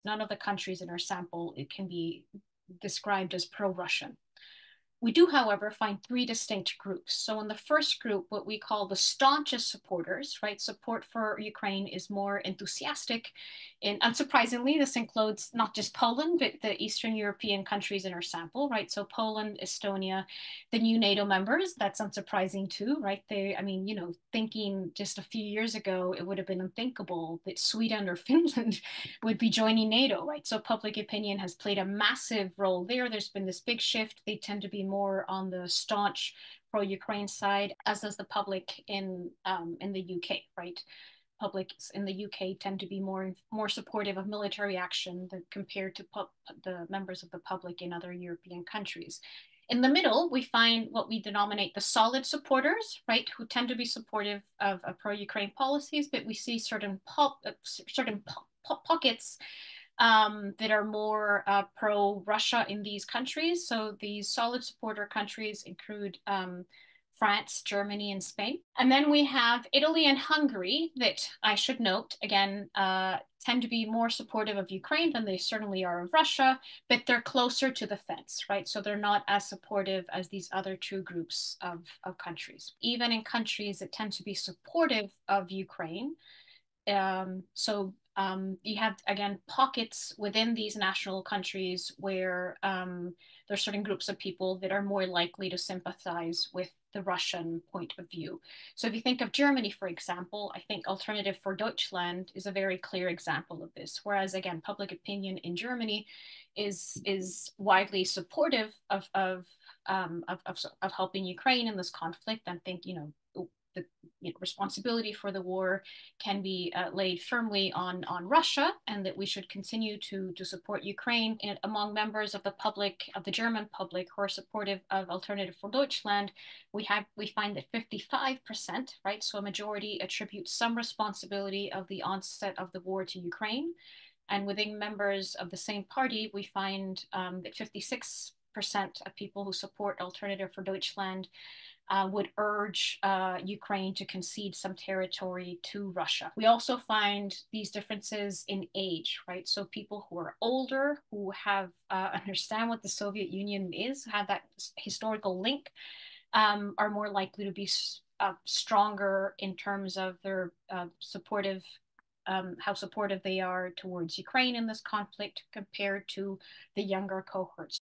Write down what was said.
None of the countries in our sample it can be described as pro-Russian. We do, however, find three distinct groups. So in the first group, what we call the staunchest supporters, right? Support for Ukraine is more enthusiastic. And unsurprisingly, this includes not just Poland, but the Eastern European countries in our sample, right? So Poland, Estonia, the new NATO members, that's unsurprising too, right? Thinking just a few years ago, it would have been unthinkable that Sweden or Finland would be joining NATO, right? So public opinion has played a massive role there. There's been this big shift. They tend to be more on the staunch pro-Ukraine side, as does the public in the UK, right? Publics in the UK tend to be more supportive of military action compared to the members of the public in other European countries. In the middle, we find what we denominate the solid supporters, right, who tend to be supportive of pro-Ukraine policies, but we see certain pockets that are more pro-Russia in these countries. So these solid supporter countries include France, Germany, and Spain. And then we have Italy and Hungary that I should note, again, tend to be more supportive of Ukraine than they certainly are of Russia, but they're closer to the fence, right? So they're not as supportive as these other two groups of countries. Even in countries that tend to be supportive of Ukraine, you have, again, pockets within these national countries where there are certain groups of people that are more likely to sympathize with the Russian point of view. So if you think of Germany, for example, I think Alternative for Deutschland is a very clear example of this. Whereas, again, public opinion in Germany is widely supportive of helping Ukraine in this conflict, and think, the responsibility for the war can be laid firmly on Russia, and that we should continue to support Ukraine. And among members of the German public who are supportive of Alternative for Deutschland, we find that 55%, right, so a majority, attribute some responsibility of the onset of the war to Ukraine. And within members of the same party, we find that 56% of people who support Alternative for Deutschland would urge Ukraine to concede some territory to Russia. We also find these differences in age, right? So people who are older, who have understand what the Soviet Union is, have that historical link, are more likely to be stronger in terms of their how supportive they are towards Ukraine in this conflict compared to the younger cohorts.